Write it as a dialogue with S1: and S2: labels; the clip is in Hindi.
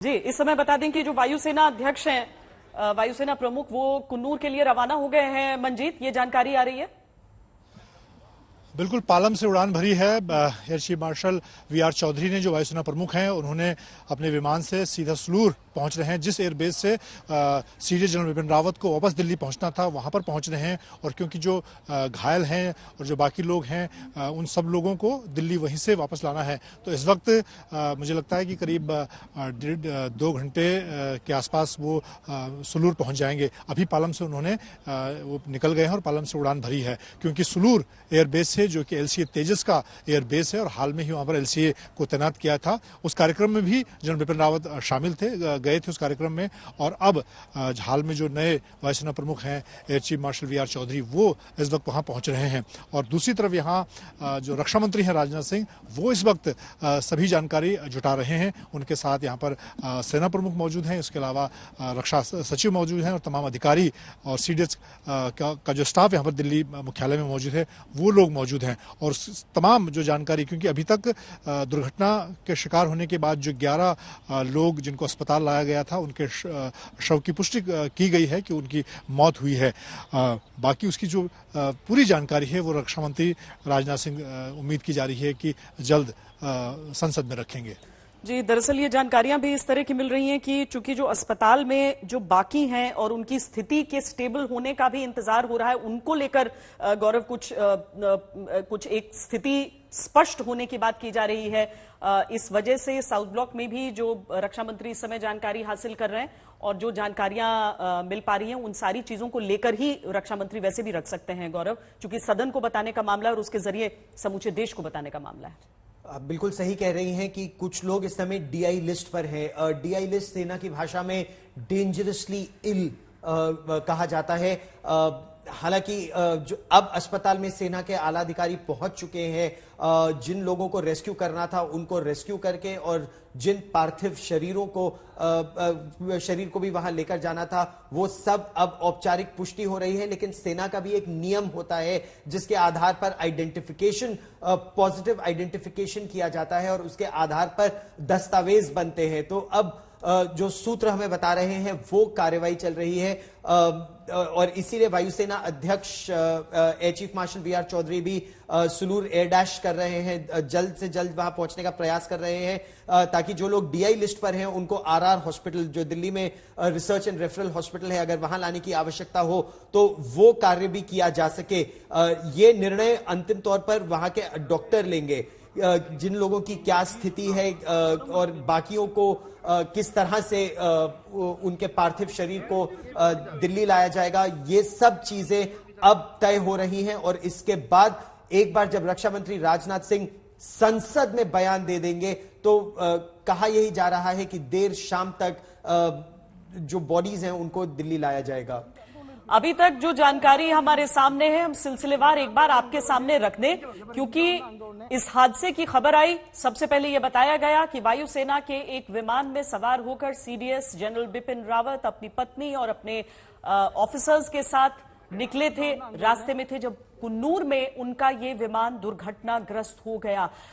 S1: जी, इस समय बता दें कि जो वायुसेना अध्यक्ष हैं, वायुसेना प्रमुख, वो कुन्नूर के लिए रवाना हो गए हैं। मंजीत, ये जानकारी आ रही है?
S2: बिल्कुल, पालम से उड़ान भरी है। Air chief marshal VR Chaudhari ने, जो वायुसेना प्रमुख हैं, उन्होंने अपने विमान से सीधा सुलूर पहुंच रहे हैं। जिस एयरबेस से सीडीएस जनरल बिपिन रावत को वापस दिल्ली पहुंचना था, वहां पर पहुंच रहे हैं। और क्योंकि जो घायल हैं और जो बाकी लोग हैं, उन सब लोगों को दिल्ली वहीं से वापस लाना है। तो इस वक्त मुझे लगता है कि करीब 2 घंटे के आसपास वो सुलूर पहुंच जाएंगे। अभी पालम से उन्होंने वो निकल गए हैं और पालम से उड़ान भरी है, क्योंकि सुलूर एयरबेस से, जो कि एलसीए तेजस का एयरबेस है और हाल में ही वहां पर एलसीए को तैनात किया था, उस कार्यक्रम में भी जनरल बिपिन रावत शामिल थे, गए थे उस कार्यक्रम में। और अब हाल में जो नए वायुसेना प्रमुख हैं, air chief marshal VR Chaudhari, वो इस वक्त वहां पहुंच रहे हैं। और दूसरी तरफ यहाँ जो रक्षा मंत्री हैं राजनाथ सिंह, वो इस वक्त सभी जानकारी जुटा रहे हैं। उनके साथ यहाँ पर सेना प्रमुख मौजूद हैं, इसके अलावा रक्षा सचिव मौजूद हैं और तमाम अधिकारी और सीडीएस का जो स्टाफ यहाँ पर दिल्ली मुख्यालय में मौजूद है, वो लोग मौजूद हैं। और तमाम जो जानकारी, क्योंकि अभी तक दुर्घटना के शिकार होने के बाद जो 11 लोग जिनको अस्पताल लाया गया था, उनके शव की पुष्टि की गई है कि उनकी मौत हुई है। बाकी उसकी जो पूरी जानकारी है, वो रक्षा मंत्री राजनाथ सिंह उम्मीद की जा रही है कि जल्द संसद में रखेंगे।
S1: जी, दरअसल ये जानकारियां भी इस तरह की मिल रही हैं कि चूंकि जो अस्पताल में जो बाकी हैं और उनकी स्थिति के स्टेबल होने का भी इंतजार हो रहा है, उनको लेकर गौरव कुछ एक स्थिति स्पष्ट होने की बात की जा रही है। इस वजह से साउथ ब्लॉक में भी जो रक्षा मंत्री इस समय जानकारी हासिल कर रहे हैं और जो जानकारियां मिल पा रही हैं, उन सारी चीजों को लेकर ही रक्षा मंत्री वैसे भी रख सकते हैं गौरव, चूंकि सदन को बताने का मामला है और उसके जरिए समूचे देश को बताने का मामला है।
S3: आप बिल्कुल सही कह रही हैं कि कुछ लोग इस समय डीआई लिस्ट पर हैं। डीआई लिस्ट सेना की भाषा में डेंजरसली इल कहा जाता है। हालांकि जो अब अस्पताल में सेना के आला अधिकारी पहुंच चुके हैं, जिन लोगों को रेस्क्यू करना था उनको रेस्क्यू करके, और जिन पार्थिव शरीरों को शरीर को भी वहां लेकर जाना था, वो सब अब औपचारिक पुष्टि हो रही है। लेकिन सेना का भी एक नियम होता है जिसके आधार पर आइडेंटिफिकेशन, पॉजिटिव आइडेंटिफिकेशन किया जाता है और उसके आधार पर दस्तावेज बनते हैं। तो अब जो सूत्र हमें बता रहे हैं वो कार्रवाई चल रही है, और इसीलिए वायुसेना अध्यक्ष air chief marshal VR Chaudhari भी सुलूर एयर डैश कर रहे हैं, जल्द से जल्द वहां पहुंचने का प्रयास कर रहे हैं, ताकि जो लोग डीआई लिस्ट पर हैं उनको आरआर हॉस्पिटल, जो दिल्ली में रिसर्च एंड रेफरल हॉस्पिटल है, अगर वहां लाने की आवश्यकता हो तो वो कार्य भी किया जा सके। ये निर्णय अंतिम तौर पर वहां के डॉक्टर लेंगे, जिन लोगों की क्या स्थिति है और बाकियों को किस तरह से उनके पार्थिव शरीर को दिल्ली लाया जाएगा, ये सब चीजें अब तय हो रही हैं। और इसके बाद एक बार जब रक्षा मंत्री राजनाथ सिंह संसद में बयान दे देंगे तो कहा यही जा रहा है कि देर शाम तक जो बॉडीज हैं उनको दिल्ली लाया जाएगा।
S1: अभी तक जो जानकारी हमारे सामने है, हम सिलसिलेवार एक बार आपके सामने रख दें, क्योंकि इस हादसे की खबर आई। सबसे पहले यह बताया गया कि वायुसेना के एक विमान में सवार होकर सीडीएस जनरल बिपिन रावत अपनी पत्नी और अपने ऑफिसर्स के साथ निकले थे, रास्ते में थे, जब कुन्नूर में उनका ये विमान दुर्घटनाग्रस्त हो गया।